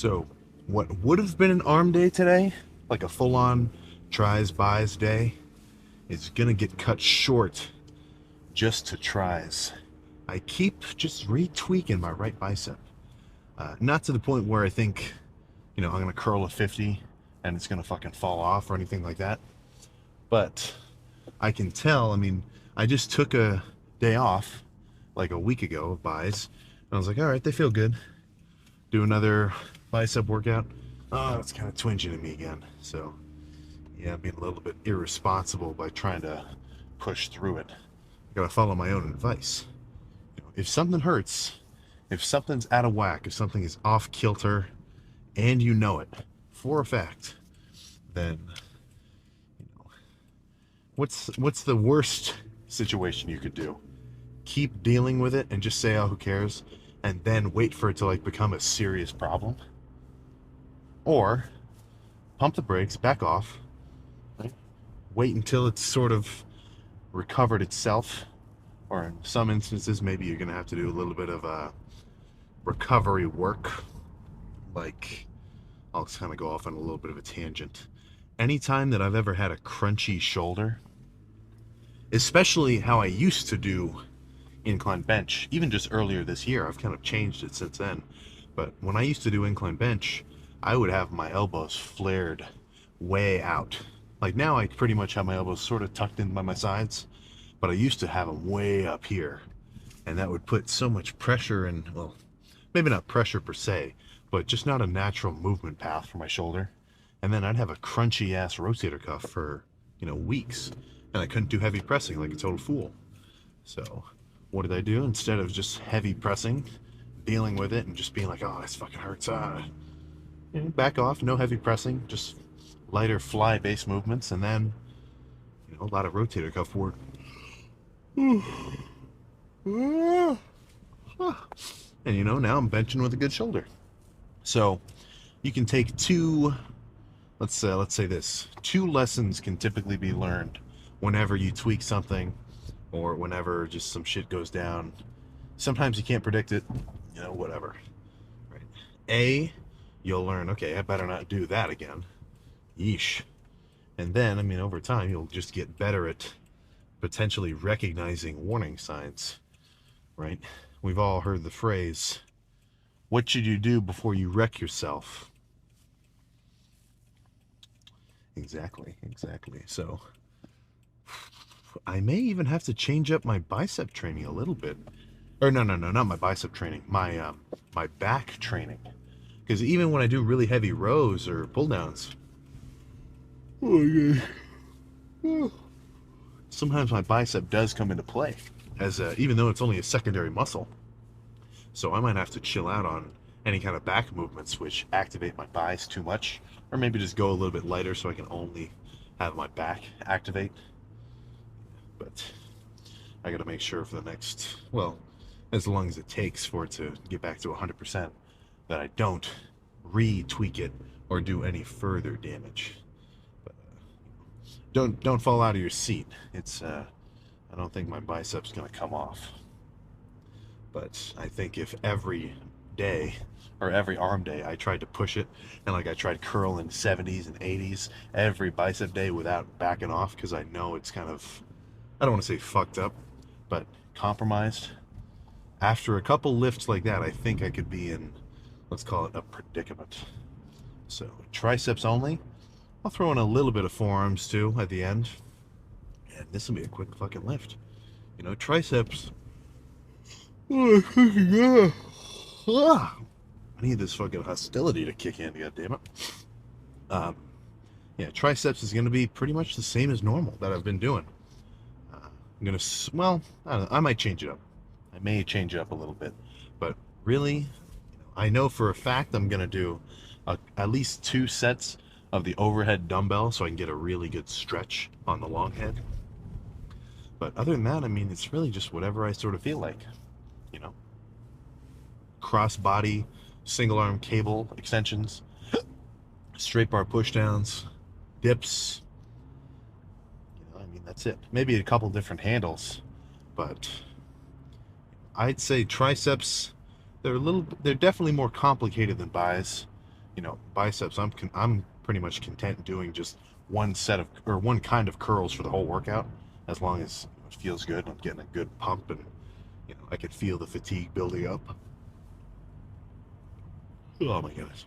So, what would have been an arm day today, like a full-on tries buys day, is gonna get cut short just to tries. I keep just retweaking my right bicep. Not to the point where I think, I'm gonna curl a 50 and it's gonna fucking fall off or anything like that. But I can tell, I just took a day off like a week ago of buys, and I was like, all right, they feel good. Do another bicep workout. Oh, it's kind of twinging at me again. So, yeah, I'm being a little bit irresponsible by trying to push through it. I gotta follow my own advice. If something hurts, if something's out of whack, if something is off kilter, and you know it for a fact, then what's the worst situation you could do? Keep dealing with it and just say, oh, who cares, and then wait for it to become a serious problem? Or pump the brakes, back off, right? Wait until it's sort of recovered itself, or in some instances, maybe you're gonna have to do a little bit of recovery work. Like, I'll kind of go off on a little bit of a tangent. Anytime that I've ever had a crunchy shoulder, especially how I used to do incline bench, even just earlier this year, I've kind of changed it since then. But when I used to do incline bench, I would have my elbows flared way out. Like now I pretty much have my elbows sort of tucked in by my sides, but I used to have them way up here. And that would put so much pressure and, well, maybe not pressure per se, but just not a natural movement path for my shoulder. And then I'd have a crunchy ass rotator cuff for, weeks. And I couldn't do heavy pressing like a total fool. So what did I do? Instead of just heavy pressing, dealing with it and just being like, oh, this fucking hurts. Back off, no heavy pressing, just lighter fly base movements, and then, a lot of rotator cuff work. And now I'm benching with a good shoulder. So you can take let's say this, two lessons can typically be learned whenever you tweak something or whenever just some shit goes down. Sometimes you can't predict it, whatever. Right? A, you'll learn, okay, I better not do that again. Yeesh. And then, over time, you'll just get better at potentially recognizing warning signs, right? We've all heard the phrase, what should you do before you wreck yourself? Exactly. So, I may even have to change up my bicep training a little bit. Or no, not my bicep training, my back training. Because even when I do really heavy rows or pull downs, sometimes my bicep does come into play, as even though it's only a secondary muscle. So I might have to chill out on any kind of back movements which activate my biceps too much, or maybe just go a little bit lighter so I can only have my back activate. But I gotta make sure for the next, well, as long as it takes for it to get back to 100%, that I don't re-tweak it or do any further damage. But, don't fall out of your seat. It's I don't think my bicep's gonna come off. But I think if every day or every arm day I tried to push it, and I tried curl in 70s and 80s every bicep day without backing off, because I know it's kind of, I don't want to say fucked up, but compromised. After a couple lifts like that, I think I could be in, let's call it, a predicament. So triceps only. I'll throw in a little bit of forearms too at the end. And this will be a quick fucking lift. Triceps. I need this fucking hostility to kick in, goddammit. Yeah, triceps is going to be pretty much the same as normal that I've been doing. I'm going to, well, I don't know, I might change it up. I may change it up a little bit. But really, I know for a fact I'm going to do at least 2 sets of the overhead dumbbell so I can get a really good stretch on the long head. But other than that, it's really just whatever I sort of feel like. Cross body, single arm cable extensions, straight bar pushdowns, dips. That's it. Maybe a couple different handles, but I'd say triceps, they're definitely more complicated than buys. You know, biceps, I'm pretty much content doing just one set of, or one kind of curls for the whole workout, as long as it feels good. I'm getting a good pump, and I can feel the fatigue building up. Oh my goodness!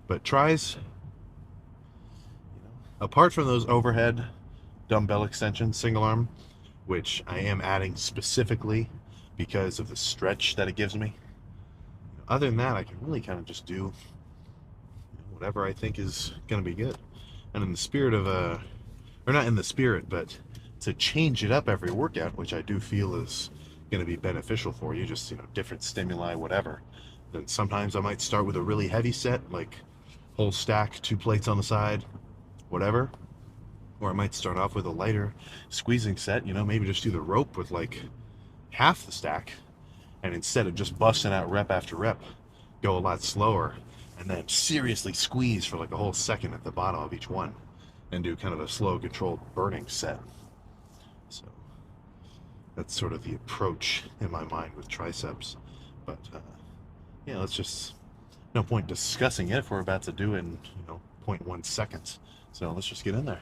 But tries, apart from those overhead dumbbell extensions, single arm, which I am adding specifically because of the stretch that it gives me. Other than that, I can really kind of just do whatever I think is going to be good. And in the spirit of or not in the spirit, but to change it up every workout, which I do feel is going to be beneficial for you, just, different stimuli, whatever. Then sometimes I might start with a really heavy set, like whole stack, 2 plates on the side, whatever. Or I might start off with a lighter squeezing set, maybe just do the rope with like half the stack. And instead of just busting out rep after rep, go a lot slower, and then seriously squeeze for like a whole second at the bottom of each one, and do kind of a slow, controlled burning set. So that's sort of the approach in my mind with triceps. But yeah, let's just, no point discussing it if we're about to do it in 0.1 seconds. So let's just get in there.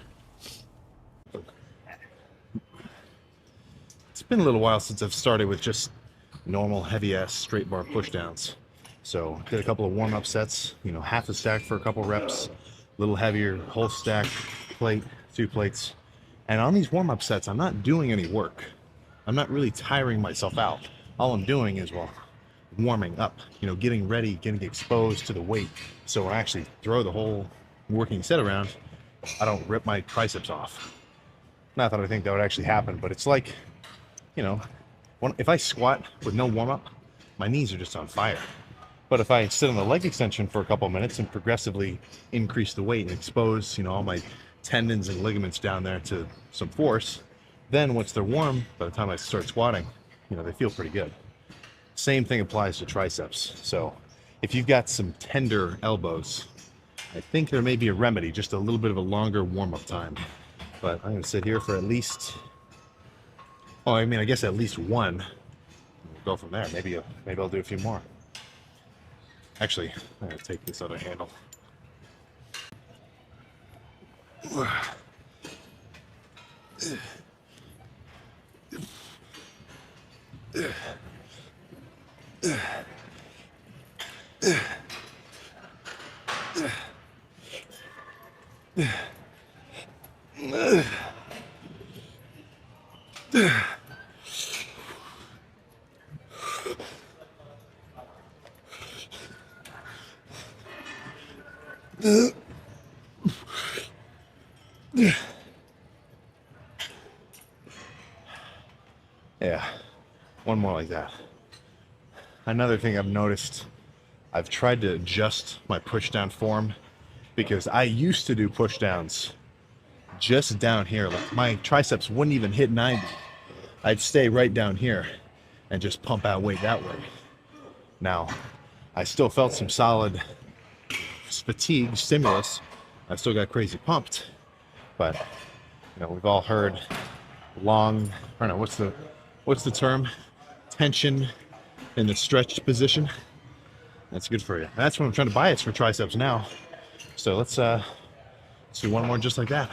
It's been a little while since I've started with just normal heavy-ass straight bar pushdowns. So did a couple of warm-up sets, half a stack for a couple reps, a little heavier, whole stack, plate, 2 plates. And on these warm-up sets, I'm not doing any work. I'm not really tiring myself out. All I'm doing is, warming up, getting ready, getting exposed to the weight. So when I actually throw the whole working set around, I don't rip my triceps off. Not that I think that would actually happen, but it's like, if I squat with no warm-up, my knees are just on fire. But if I sit on the leg extension for a couple minutes and progressively increase the weight and expose, all my tendons and ligaments down there to some force, then once they're warm, by the time I start squatting, they feel pretty good. Same thing applies to triceps. So if you've got some tender elbows, I think there may be a remedy, just a little bit of a longer warm-up time. But I'm going to sit here for at least, I guess at least one. We'll go from there. Maybe I'll do a few more. Actually, I'm going to take this other handle. Yeah, one more like that. Another thing I've noticed, I've tried to adjust my pushdown form, because I used to do pushdowns just down here. Like my triceps wouldn't even hit 90. I'd stay right down here and just pump out weight that way. Now, I still felt some solid fatigue, stimulus. I still got crazy pumped, but we've all heard long, I don't know, what's the term? Tension in the stretched position. That's good for you. That's what I'm trying to bias for triceps now. So let's do one more just like that.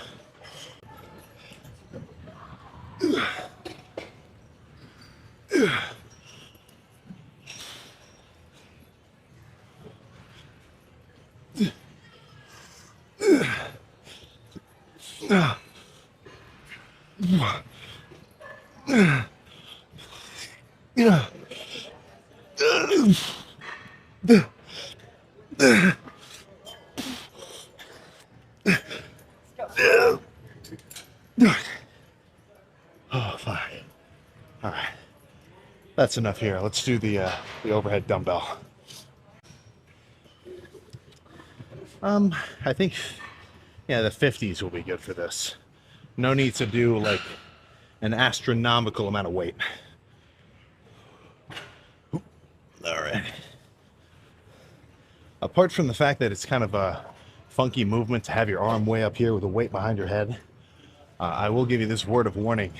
Oh, fine. All right. That's enough here. Let's do the overhead dumbbell. I think, yeah, the 50s will be good for this. No need to do like an astronomical amount of weight. All right. Apart from the fact that it's kind of a funky movement to have your arm way up here with a weight behind your head, I will give you this word of warning.